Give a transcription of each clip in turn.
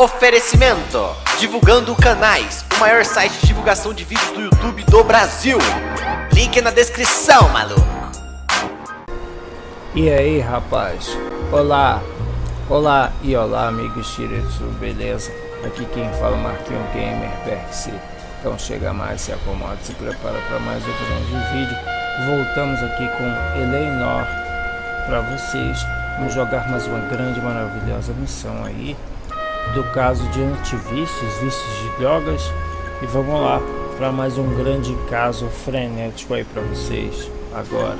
Oferecimento: Divulgando Canais, o maior site de divulgação de vídeos do YouTube do Brasil. Link na descrição, maluco. E aí, rapaz? Olá, olá e olá, amigos Shiretsu, beleza? Aqui quem fala é Marquinho Gamer PRC. Então chega mais, se acomoda, se prepara para mais um grande vídeo. Voltamos aqui com Eleanor para vocês. Vamos jogar mais uma grande, maravilhosa missão aí do caso de antivícios, vícios de drogas. E vamos lá para mais um grande caso frenético aí para vocês agora.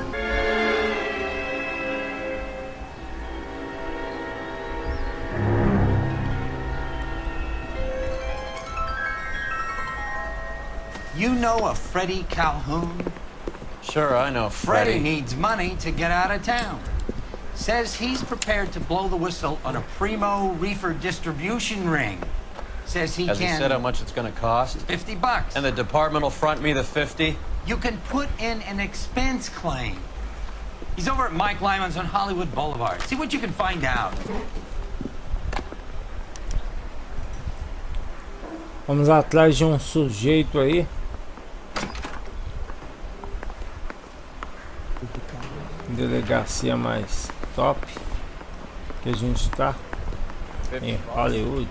You know a Freddie Calhoun? Sure, I know Freddie needs money to get out of town. Says he's prepared to blow the whistle on a primo reefer distribution ring. Says he Has can... he said how much it's gonna cost? $50. And the department will front me the 50? You can put in an expense claim. He's over at Mike Lyman's on Hollywood Boulevard. See what you can find out. Vamos atrás de um sujeito aí. Delegacia mais top que a gente tá em Hollywood.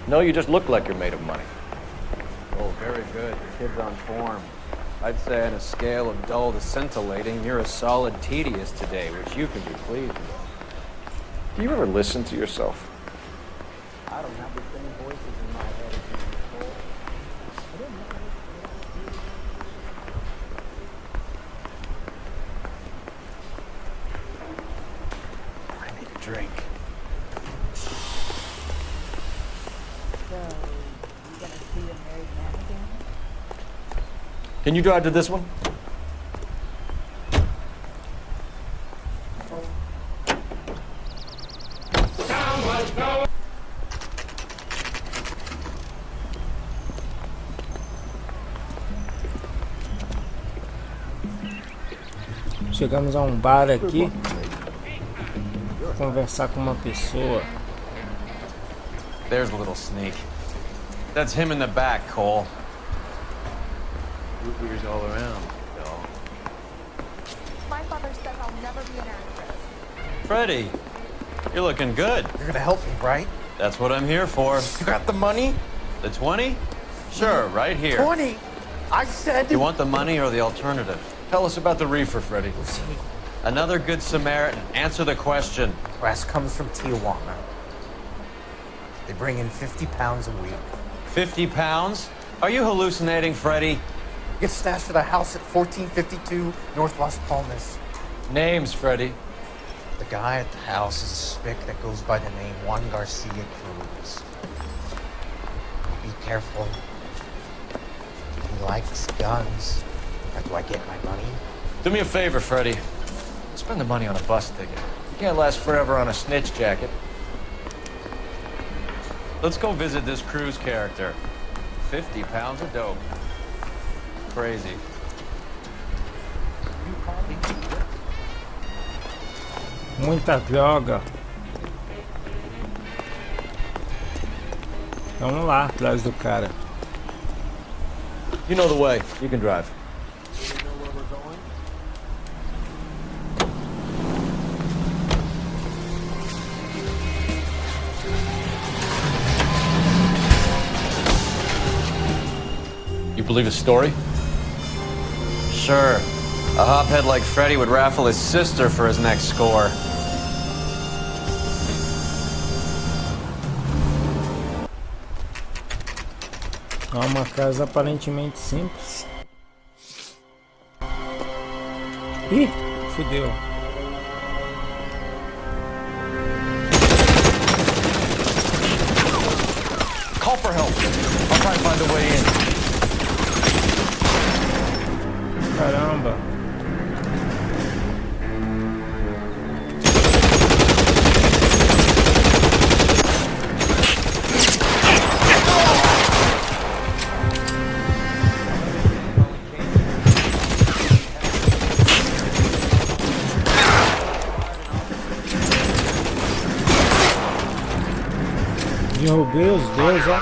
No, you just look like you're made of money. Oh, very good. The kid's on form. I'd say on a scale of dull to scintillating, you're a solid tedious today, which you can be pleased with. Do you ever listen to yourself? I don't have the same voices in my head as you before. I need a drink. So, you gonna see a married man again? Can you drive to this one? Chegamos a um bar aqui. Vou conversar com uma pessoa. There's a little sneak. That's him in the back, Cole. Root beers all around, Bill. My father says I'll never be an actress. Freddie, you're looking good. You're gonna help me, right? That's what I'm here for. You got the money? The 20? Sure, right here. 20! I said... You want the money or the alternative? Tell us about the reefer, Freddie. See, Another good Samaritan. Answer the question. grass comes from Tijuana. They bring in 50 pounds a week. 50 pounds? Are you hallucinating, Freddie? Get stashed at a house at 1452 North Las Palmas. Names, Freddie. The guy at the house is a spick that goes by the name Juan Garcia Cruz. Be careful. He likes guns. How do I get my money? Do me a favor, Freddie. Spend the money on a bus ticket. You can't last forever on a snitch jacket. Let's go visit this Cruz character. 50 pounds of dope. Crazy. You probably need it. Muita droga. Vamos lá atrás do cara. You know the way. You can drive. You believe his story? Sure. A hophead like Freddie would raffle his sister for his next score. É uma casa aparentemente simples. Ih, fudeu. Call for help. I'll try and find a way in. Caramba. Derrubei os dois, ó.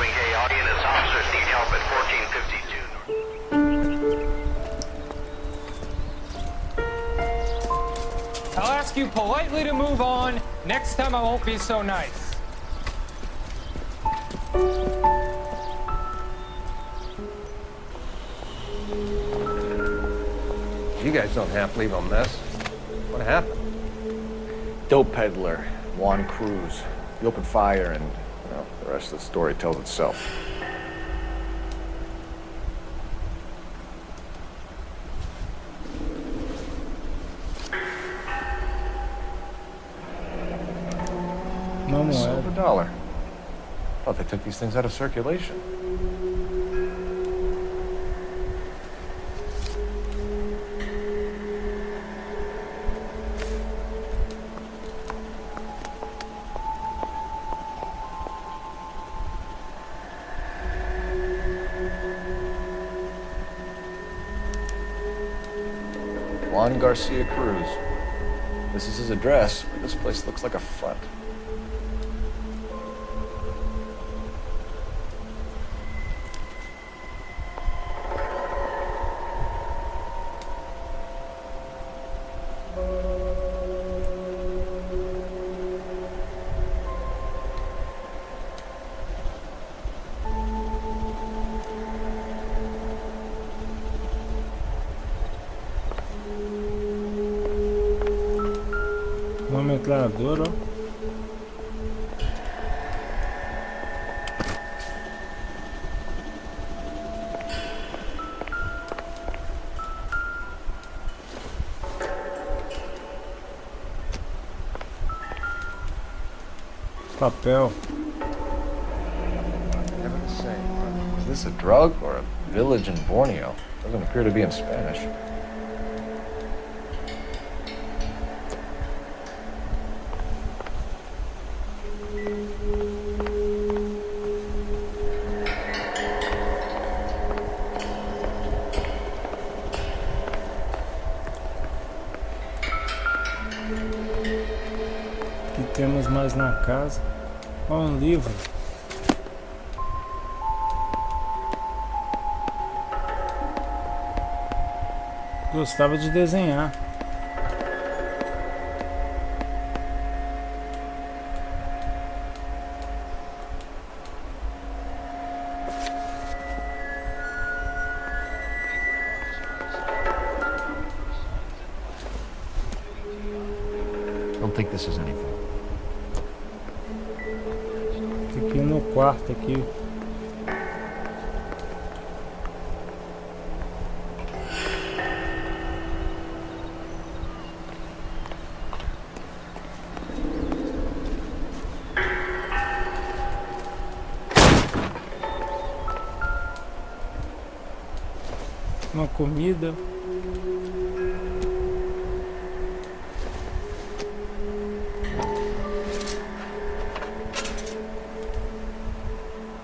I'll ask you politely to move on. Next time I won't be so nice. You guys don't have to leave a mess. What happened? Dope peddler, Juan Cruz. He opened fire and, well, the rest of the story tells itself. Uma Silver moeda. dollar. Thought they took these things out of circulation. Juan Garcia Cruz. This is his address, but this place looks like a front. Nomenclador, ó. Papel. Heaven's sake. Is this a drug or a village in Borneo? Doesn't appear to be in Spanish. O que temos mais na casa? Ó, um livro. Gostava de desenhar. Don't think this is anything. Aqui no quarto aqui. Uma comida.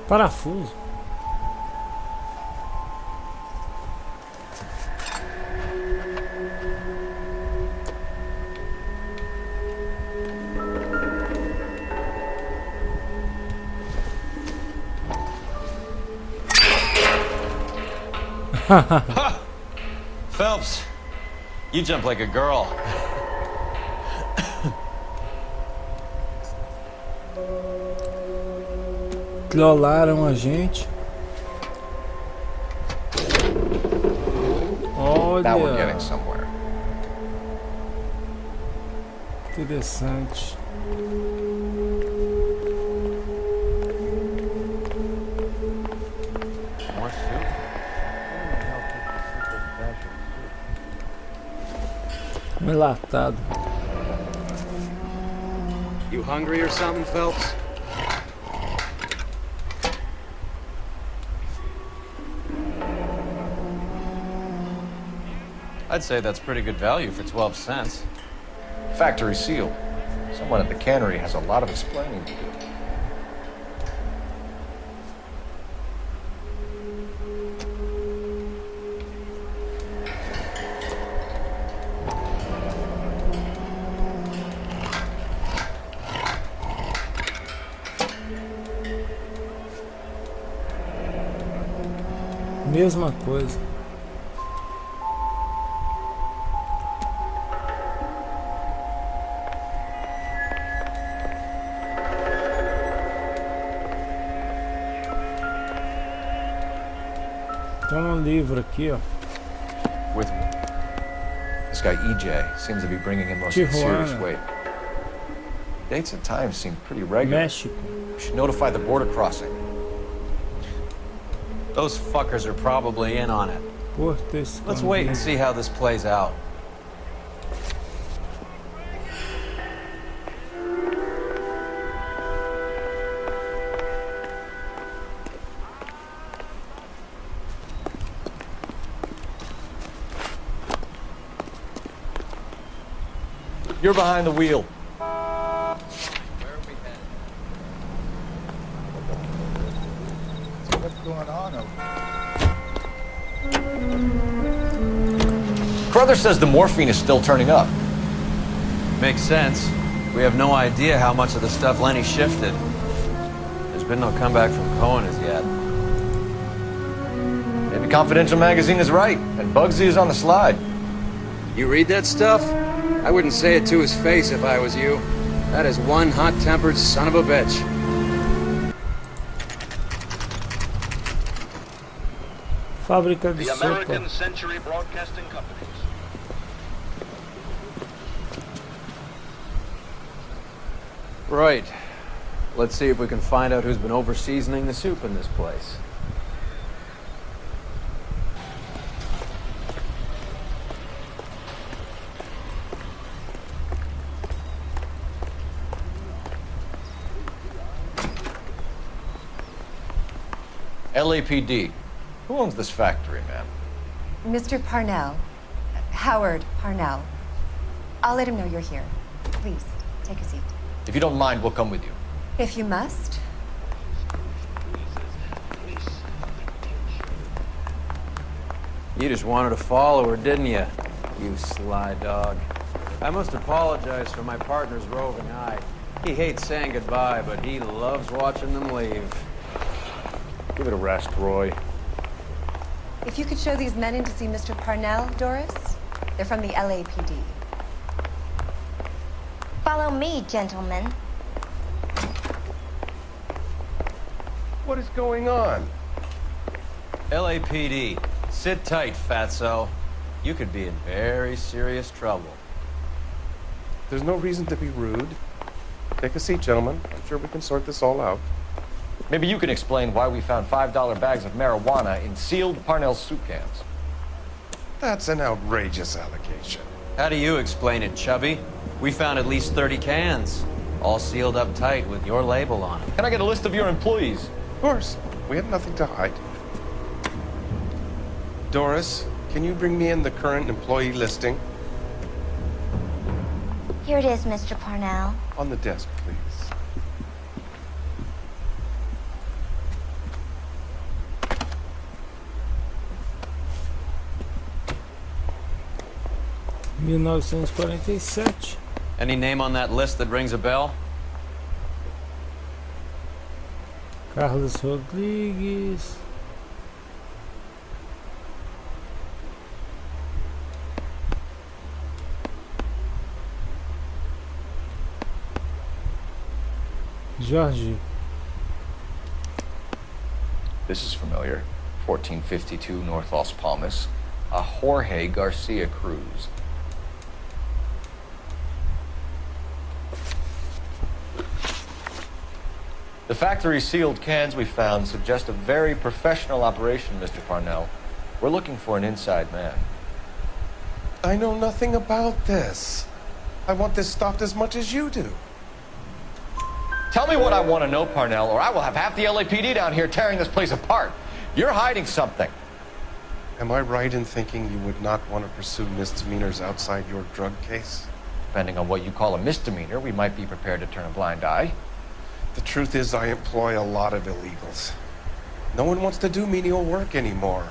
Parafuso. Phelps, you jump like a girl. Trollaram a gente. Now we're getting Olha, somewhere. interessante. More soup? Enlatado. You hungry or something, Phelps? I'd say that's pretty good value for 12 cents. Factory sealed. Someone at the cannery has a lot of explaining to do. Mesma coisa. Tem um livro aqui, ó. With this guy EJ seems to be bringing in most of the serious Tijuana. weight. Dates and times seem pretty regular. México. We should notify the border crossing. Those fuckers are probably in on it. Porto Escondido. Let's wait and see how this plays out. You're behind the wheel. What's going on over Carruthers says the morphine is still turning up. Makes sense. We have no idea how much of the stuff Lenny shifted. There's been no comeback from Cohen as yet. Maybe Confidential magazine is right, and Bugsy is on the slide. You read that stuff? I wouldn't say it to his face if I was you. That is one hot-tempered son of a bitch. Fábrica de The sopa. American Century Broadcasting Companies. Right. Let's see if we can find out who's been over-seasoning the soup in this place. LAPD. Who owns this factory, ma'am? Mr. Parnell. Howard Parnell. I'll let him know you're here. Please, take a seat. If you don't mind, we'll come with you. If you must. You just wanted to follow her, didn't you? You sly dog. I must apologize for my partner's roving eye. He hates saying goodbye, but he loves watching them leave. Give it a rest, Roy. If you could show these men in to see Mr. Parnell, Doris. They're from the LAPD. Follow me, gentlemen. What is going on? LAPD, sit tight, fatso. You could be in very serious trouble. There's no reason to be rude. Take a seat, gentlemen. I'm sure we can sort this all out. Maybe you can explain why we found $5 bags of marijuana in sealed Parnell soup cans. That's an outrageous allegation. How do you explain it, Chubby? We found at least 30 cans, all sealed up tight with your label on them. Can I get a list of your employees? Of course. We have nothing to hide. Doris, can you bring me in the current employee listing? Here it is, Mr. Parnell. On the desk, please. (1947). Any name on that list that rings a bell? Carlos Rodrigues. Jorge. This is familiar. 1452 North Las Palmas. A Jorge Garcia Cruz. The factory sealed cans we found suggest a very professional operation, Mr. Parnell. We're looking for an inside man. I know nothing about this. I want this stopped as much as you do. Tell me what I want to know, Parnell, or I will have half the LAPD down here tearing this place apart. You're hiding something. Am I right in thinking you would not want to pursue misdemeanors outside your drug case? Depending on what you call a misdemeanor, we might be prepared to turn a blind eye. The truth is, I employ a lot of illegals. No one wants to do menial work anymore.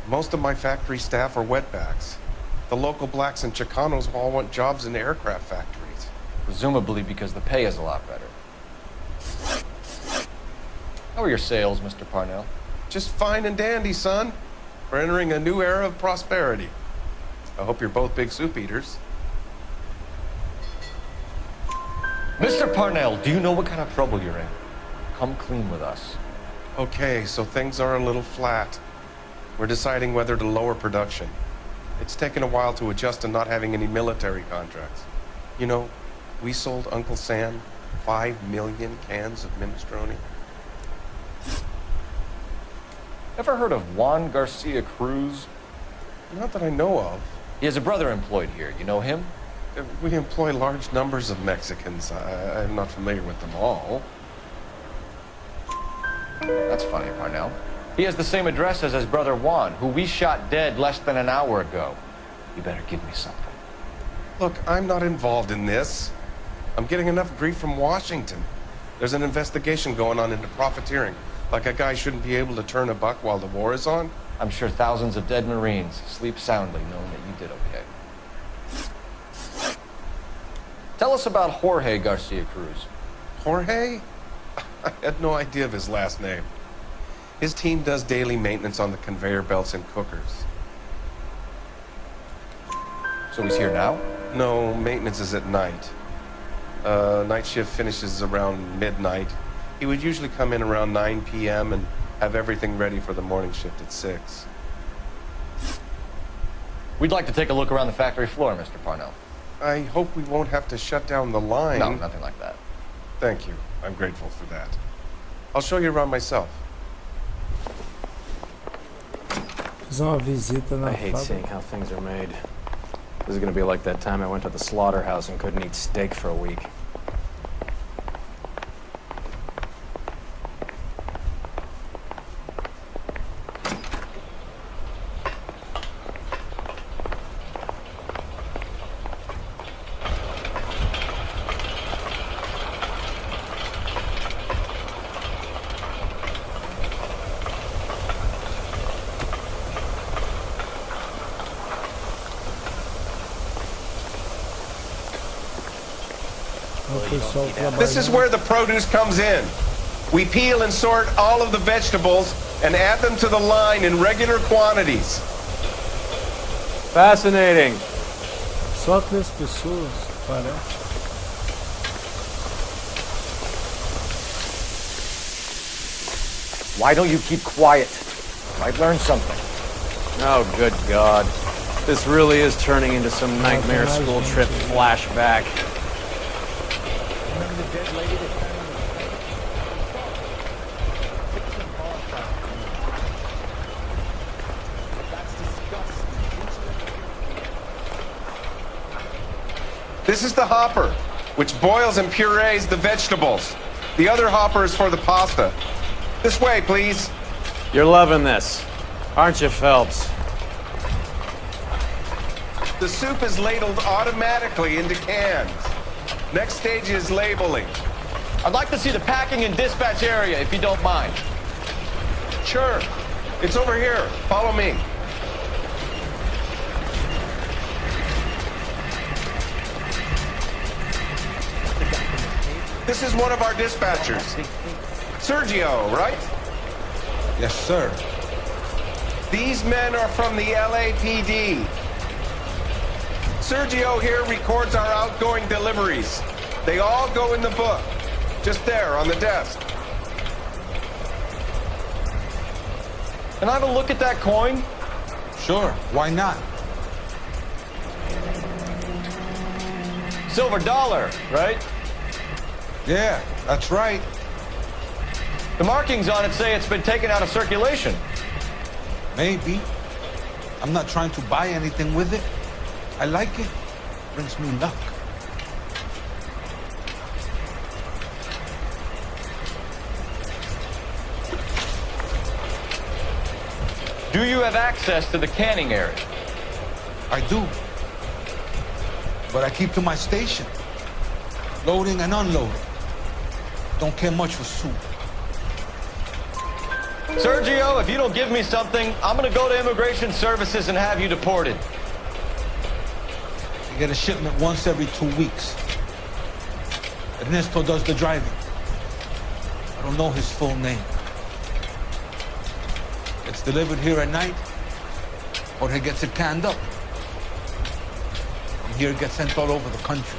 Most of my factory staff are wetbacks. The local blacks and Chicanos all want jobs in aircraft factories. Presumably because the pay is a lot better. How are your sales, Mr. Parnell? Just fine and dandy, son. We're entering a new era of prosperity. I hope you're both big soup eaters. Mr. Parnell, do you know what kind of trouble you're in? Come clean with us. Okay, so things are a little flat. We're deciding whether to lower production. It's taken a while to adjust to not having any military contracts. You know, we sold Uncle Sam 5 million cans of minestrone. Ever heard of Juan Garcia Cruz? Not that I know of. He has a brother employed here. You know him? We employ large numbers of Mexicans. I'm not familiar with them all. That's funny, Parnell. He has the same address as his brother Juan, who we shot dead less than an hour ago. You better give me something. Look, I'm not involved in this. I'm getting enough grief from Washington. There's an investigation going on into profiteering. Like a guy shouldn't be able to turn a buck while the war is on. I'm sure thousands of dead Marines sleep soundly knowing that you did okay. Tell us about Jorge Garcia Cruz. Jorge? I had no idea of his last name. His team does daily maintenance on the conveyor belts and cookers. So he's here now? No, maintenance is at night. Night shift finishes around midnight. He would usually come in around 9 p.m. and have everything ready for the morning shift at 6. We'd like to take a look around the factory floor, Mr. Parnell. I hope we won't have to shut down the line. No, nothing like that. Thank you. I'm grateful for that. I'll show you around myself. Fazer uma visita na I hate seeing how things are made. This is gonna be like that time I went to the slaughterhouse and couldn't eat steak for a week. This is where the produce comes in. We peel and sort all of the vegetables and add them to the line in regular quantities. Fascinating. Só 3 pessoas, parece. Why don't you keep quiet? Might learn something. Oh, good God. This really is turning into some nightmare school trip flashback. This is the hopper, which boils and purees the vegetables. The other hopper is for the pasta. This way, please. You're loving this, aren't you, Phelps? The soup is ladled automatically into cans. Next stage is labeling. I'd like to see the packing and dispatch area, if you don't mind. Sure. It's over here. Follow me. This is one of our dispatchers. Sergio, right? Yes, sir. These men are from the LAPD. Sergio here records our outgoing deliveries. They all go in the book, just there on the desk. Can I have a look at that coin? Sure, why not? Silver dollar, right? Yeah, that's right. The markings on it say it's been taken out of circulation. Maybe. I'm not trying to buy anything with it. I like it. Brings me luck. Do you have access to the canning area? I do. But I keep to my station. Loading and unloading. Don't care much for soup. Sergio, if you don't give me something, I'm gonna go to Immigration Services and have you deported. You get a shipment once every 2 weeks. Ernesto does the driving. I don't know his full name. It's delivered here at night, or he gets it canned up. From here, it gets sent all over the country.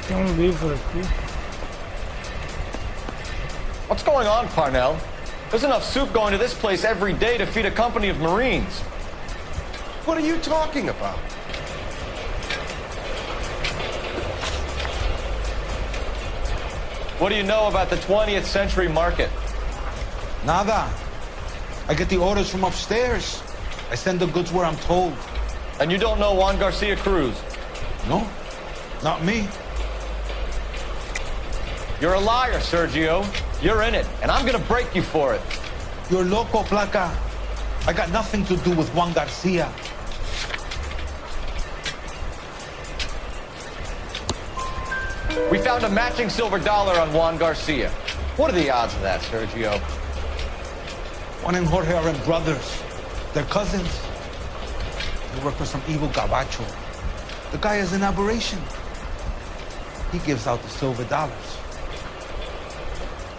Tem livro aqui. What's going on, Parnell? There's enough soup going to this place every day to feed a company of Marines. What are you talking about? What do you know about the 20th century market? Nada. I get the orders from upstairs. I send the goods where I'm told. And you don't know Juan Garcia Cruz? No, not me. You're a liar, Sergio. You're in it, and I'm gonna break you for it. You're loco, Placa. I got nothing to do with Juan Garcia. We found a matching silver dollar on Juan Garcia. What are the odds of that, Sergio? Juan and Jorge are brothers. They're cousins. They work for some evil gabacho. The guy is an aberration. He gives out the silver dollars.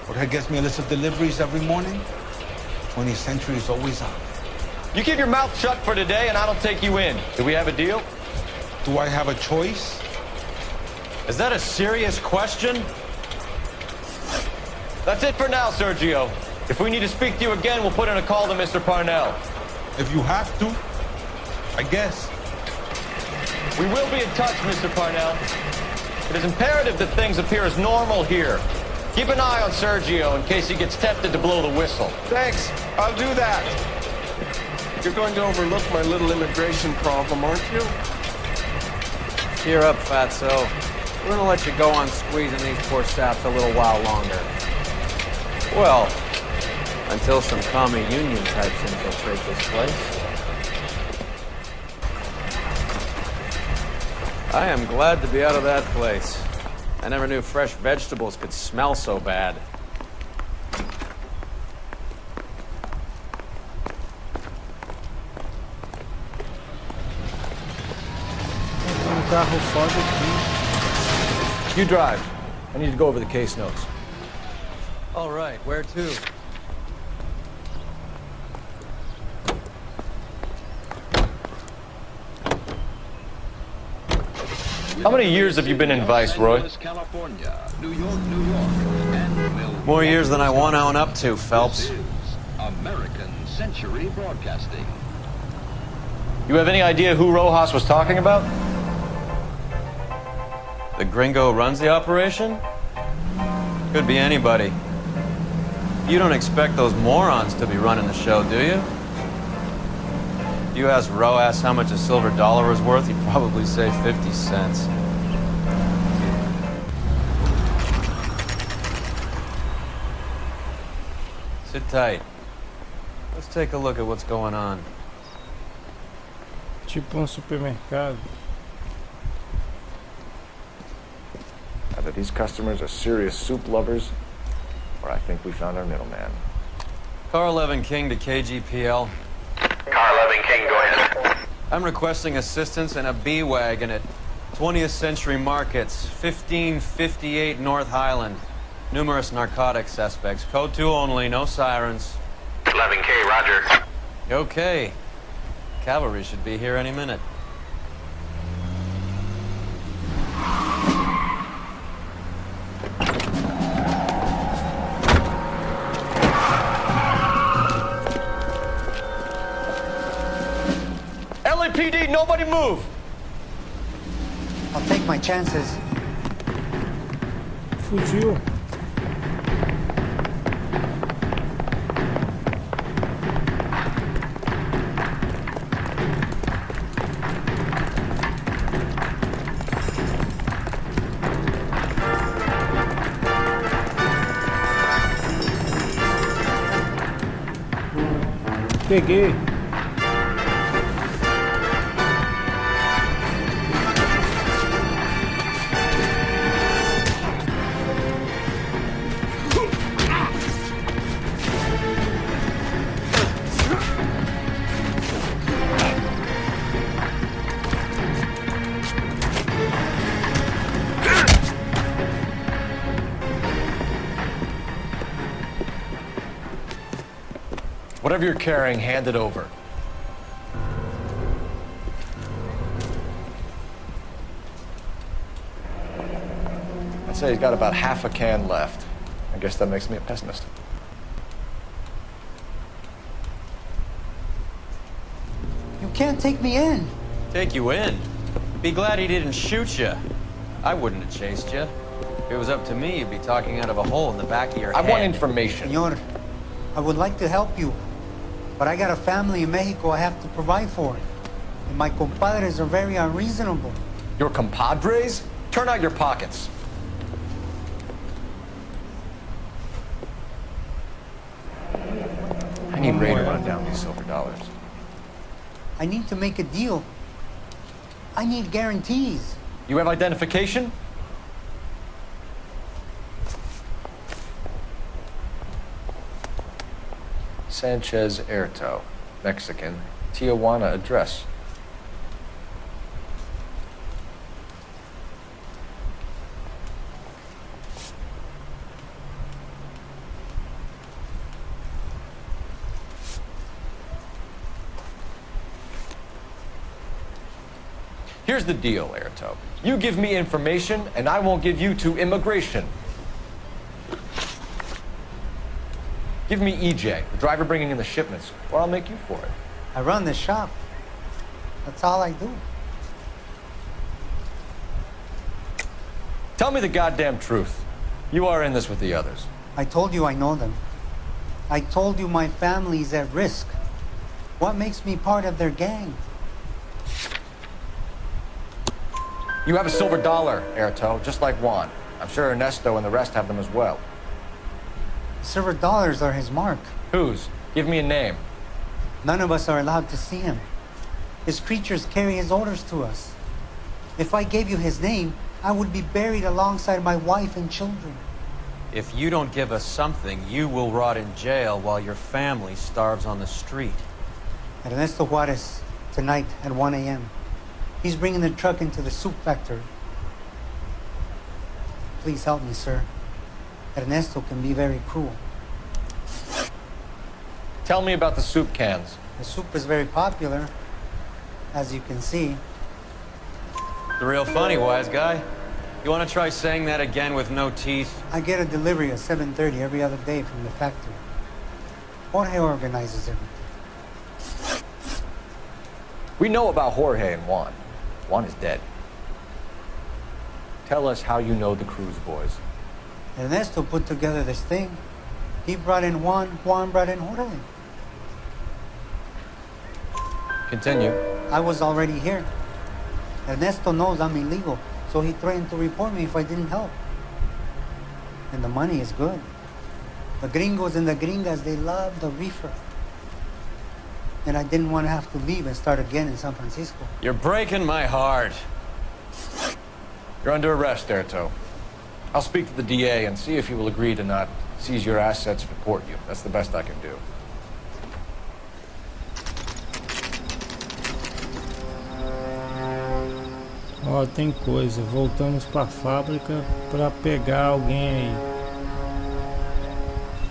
Jorge gets me a list of deliveries every morning. 20th century is always on. You keep your mouth shut for today, and I don't take you in. Do we have a deal? Do I have a choice? Is that a serious question? That's it for now, Sergio. If we need to speak to you again, we'll put in a call to Mr. Parnell. If you have to, I guess. We will be in touch, Mr. Parnell. It is imperative that things appear as normal here. Keep an eye on Sergio in case he gets tempted to blow the whistle. Thanks, I'll do that. You're going to overlook my little immigration problem, aren't you? Cheer up, Fatso. We're gonna let you go on squeezing these poor saps a little while longer. Well, until some commie union types infiltrate this place. I am glad to be out of that place. I never knew fresh vegetables could smell so bad. Tem carro foda aqui. You drive. I need to go over the case notes. All right, where to? How many years have you been in Vice, Roy? California, New York, and More years than I want to own up to, Phelps. This is American Century Broadcasting. You have any idea who Rojas was talking about? The gringo runs the operation? Could be anybody. You don't expect those morons to be running the show, do you? If you asked Rojas how much a silver dollar was worth, he'd probably say 50 cents. Sit tight. Let's take a look at what's going on. Tipo supermercado. Either these customers are serious soup lovers, or I think we found our middleman. Carl Evan King to KGPL. Carl Evan King, go ahead. I'm requesting assistance in a B-Wagon at 20th Century Markets, 1558 North Highland. Numerous narcotic suspects. Code 2 only, no sirens. 11K, roger. Okay. Cavalry should be here any minute. LAPD, nobody move! I'll take my chances. Fugiu. Peguei. Whatever you're carrying, hand it over. I'd say he's got about half a can left. I guess that makes me a pessimist. You can't take me in. Take you in? Be glad he didn't shoot you. I wouldn't have chased you. If it was up to me, you'd be talking out of a hole in the back of your head. I want information. Senor, I would like to help you, but I got a family in Mexico I have to provide for. And my compadres are very unreasonable. Your compadres? Turn out your pockets. I need Ray to run down these silver dollars. I need to make a deal. I need guarantees. You have identification? Sanchez Erto, Mexican, Tijuana address. Here's the deal, Erto. You give me information, and I won't give you to immigration. Give me EJ, the driver bringing in the shipments, or I'll make you for it. I run the shop. That's all I do. Tell me the goddamn truth. You are in this with the others. I told you I know them. I told you my family's at risk. What makes me part of their gang? You have a silver dollar, Erto, just like Juan. I'm sure Ernesto and the rest have them as well. Silver dollars are his mark. Whose? Give me a name. None of us are allowed to see him. His creatures carry his orders to us. If I gave you his name, I would be buried alongside my wife and children. If you don't give us something, you will rot in jail while your family starves on the street. Ernesto Juarez, tonight at 1 a.m. He's bringing the truck into the soup factory. Please help me, sir. Ernesto can be very cruel. Tell me about the soup cans. The soup is very popular, as you can see. The real funny, wise guy. You want to try saying that again with no teeth? I get a delivery at 7:30 every other day from the factory. Jorge organizes everything. We know about Jorge and Juan. Juan is dead. Tell us how you know the Cruz boys. Ernesto put together this thing. He brought in Juan, Juan brought in Jorge. Continue. I was already here. Ernesto knows I'm illegal, so he threatened to report me if I didn't help. And the money is good. The gringos and the gringas, they love the reefer. And I didn't want to have to leave and start again in San Francisco. You're breaking my heart. You're under arrest, Erto. I'll speak to the DA and see if he will agree to not seize your assets and deport you. That's the best I can do. Ó, tem coisa. Voltamos pra fábrica pra pegar alguém aí.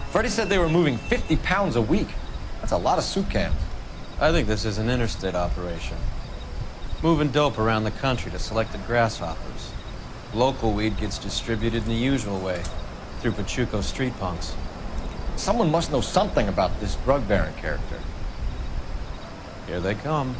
Freddie said they were moving 50 pounds a week. That's a lot of soup cans. I think this is an interstate operation. Moving dope around the country to selected grasshoppers. Local weed gets distributed in the usual way, through Pachuco street punks. Someone must know something about this drug baron character. Here they come.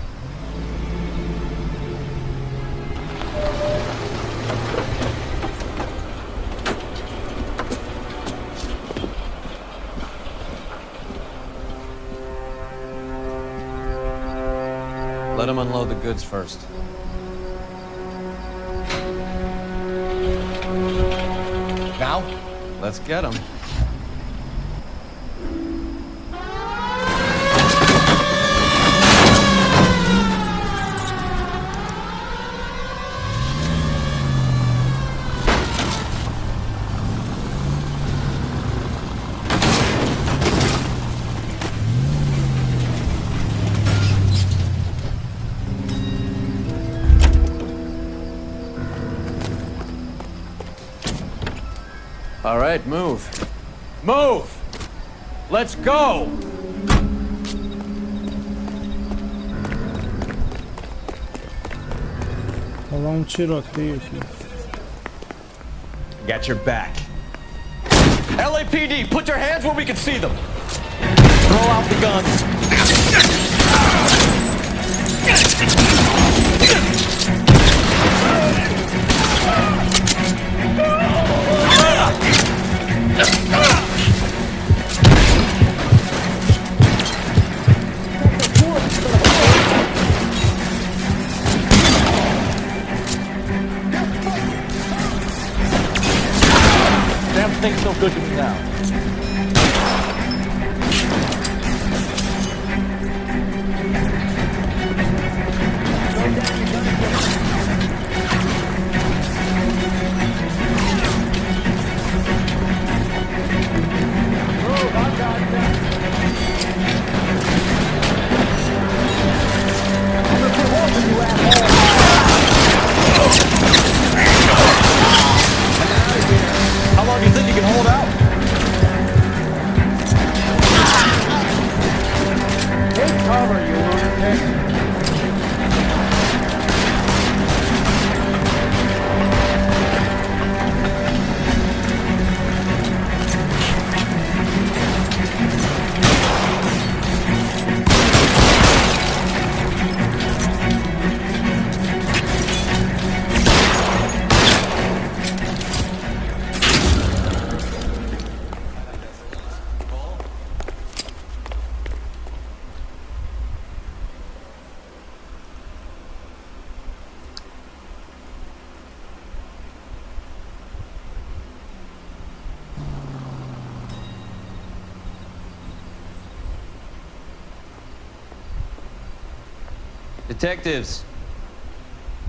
Let them unload the goods first. Now? Let's get them. All right, move. Move! Let's go! Rolar um tiroteio aqui. Got your back. LAPD, put your hands where we can see them. Throw out the guns. Damn thing's so good to me now. How long do you think you can hold out? Take cover, you lunatic. Detectives,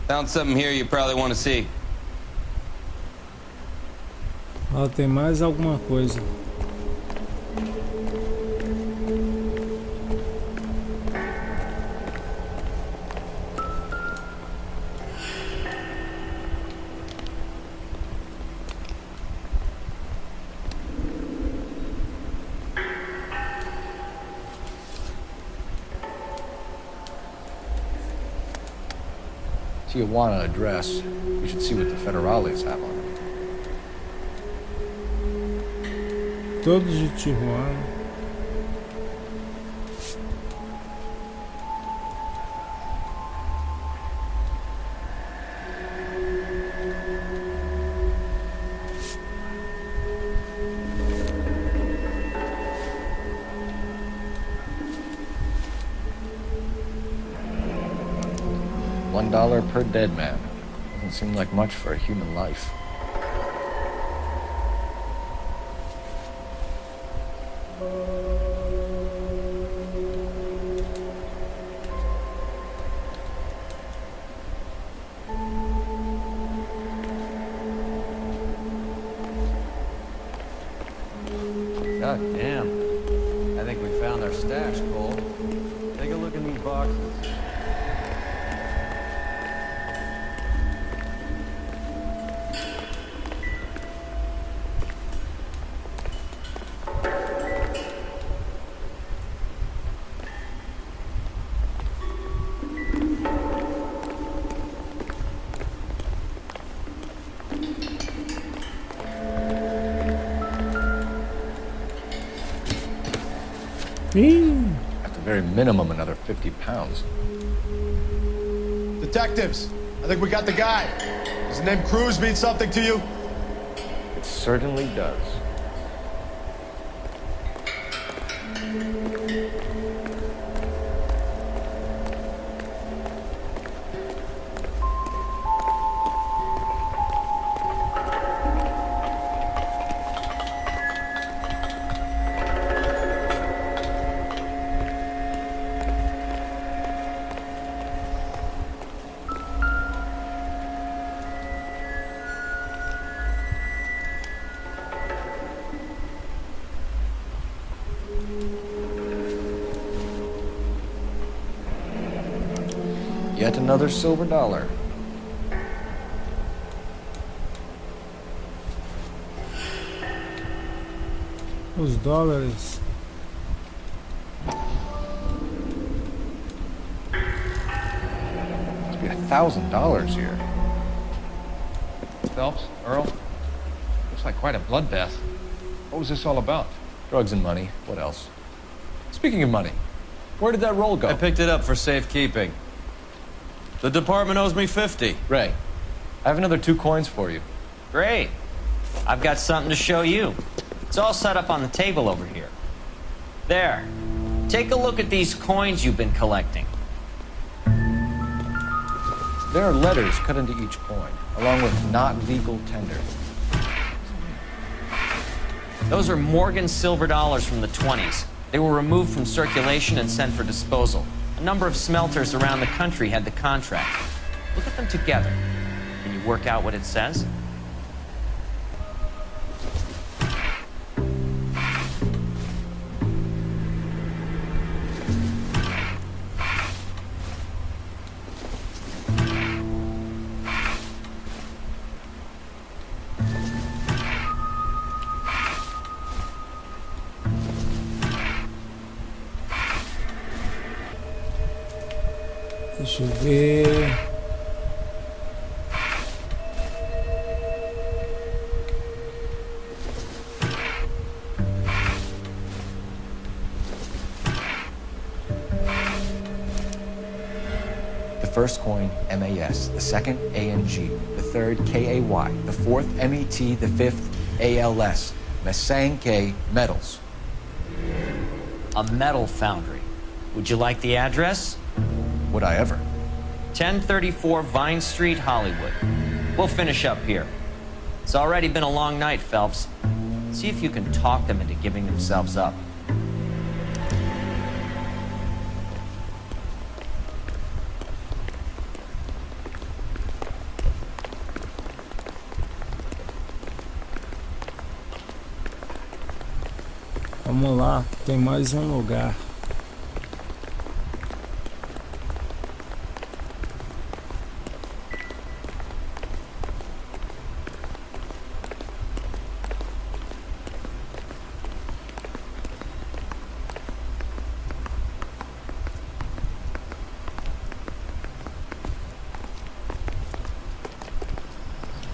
found something here you probably want to see. Ah, tem mais alguma coisa. Tijuana address. We should see what the federales have on it. Todos de Tijuana. $1 per dead man. Doesn't seem like much for a human life. God damn. I think we found our stash, Cole. Take a look in these boxes. At the very minimum, another 50 pounds. Detectives, I think we got the guy. Does the name Cruz mean something to you? It certainly does. Yet another silver dollar. Os dólares. Must be $1,000 here. Phelps, Earl? Looks like quite a bloodbath. What was this all about? Drugs and money. What else? Speaking of money, where did that roll go? I picked it up for safekeeping. The department owes me 50. Ray, I have another 2 coins for you. Great. I've got something to show you. It's all set up on the table over here. There. Take a look at these coins you've been collecting. There are letters cut into each coin, along with not legal tender. Those are Morgan silver dollars from the 20s. They were removed from circulation and sent for disposal. A number of smelters around the country had the contract. Look at them together. Can you work out what it says? Deixa eu ver. The first coin, MAS. The second, ANG. The third, KAY. The fourth, MET. The fifth, ALS. Masanke Metals. A metal foundry. Would you like the address? Would I ever? 1034 Vine Street, Hollywood. We'll finish up here. It's already been a long night, Phelps. See if you can talk them into giving themselves up. Vamos lá, tem mais um lugar.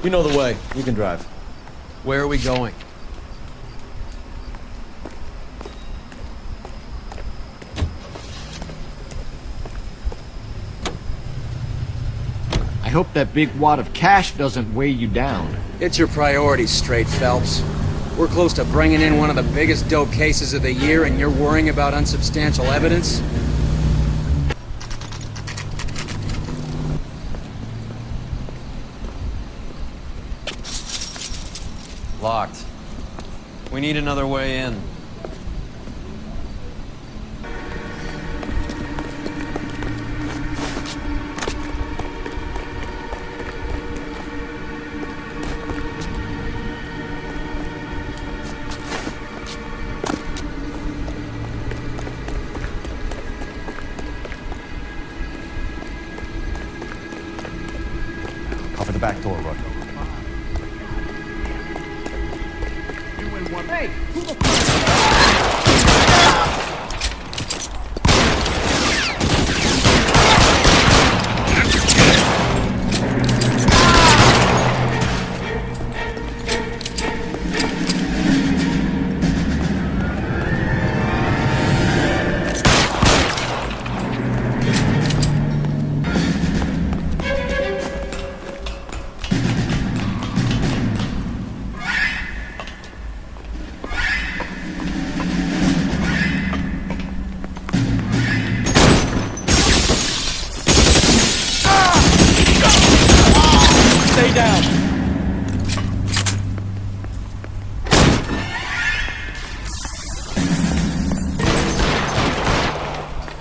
You know the way. You can drive. Where are we going? I hope that big wad of cash doesn't weigh you down. Get your priorities straight, Phelps. We're close to bringing in one of the biggest dope cases of the year, and you're worrying about unsubstantial evidence? Locked. We need another way in. Cover the back door, Rook. Hey, who the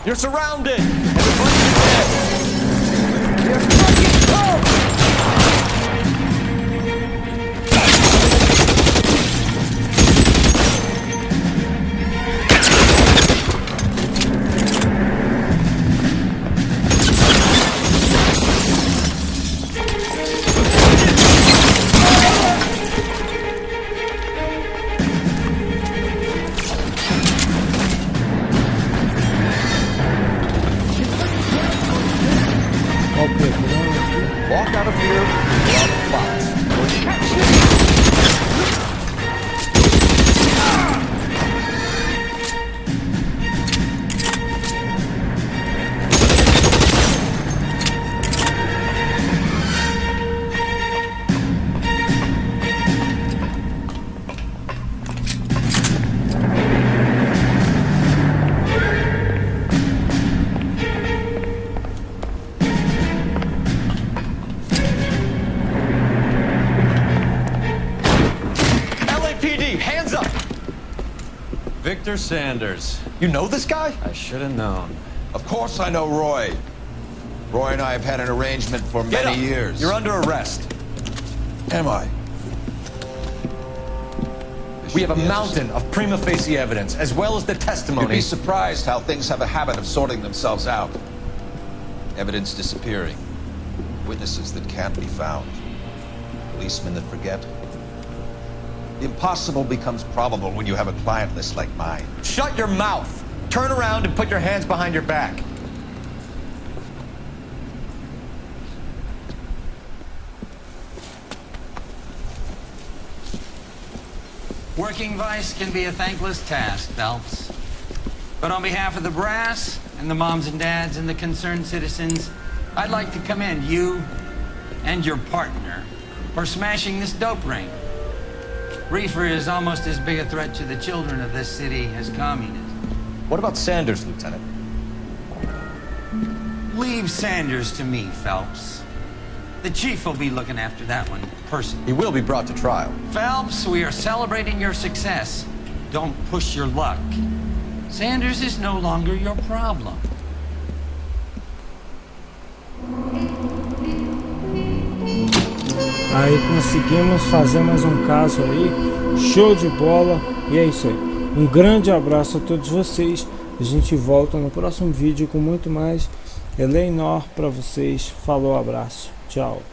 You're surrounded! Everybody's dead! You're Walk out of here without a box. Victor Sanders. You know this guy? I should have known. Of course I know Roy. Roy and I have had an arrangement for many years. You're under arrest. Am I? We have a mountain of prima facie evidence, as well as the testimony. You'd be surprised how things have a habit of sorting themselves out. Evidence disappearing. Witnesses that can't be found. Policemen that forget. The impossible becomes probable when you have a client list like mine. Shut your mouth! Turn around and put your hands behind your back. Working vice can be a thankless task, Phelps. But on behalf of the brass and the moms and dads and the concerned citizens, I'd like to commend you and your partner for smashing this dope ring. Reefer is almost as big a threat to the children of this city as communism. What about Sanders, Lieutenant? Leave Sanders to me, Phelps. The chief will be looking after that one personally. He will be brought to trial. Phelps, we are celebrating your success. Don't push your luck. Sanders is no longer your problem. Aí conseguimos fazer mais um caso aí, show de bola, e é isso aí. Um grande abraço a todos vocês, a gente volta no próximo vídeo com muito mais Eleanor para vocês. Falou, abraço, tchau.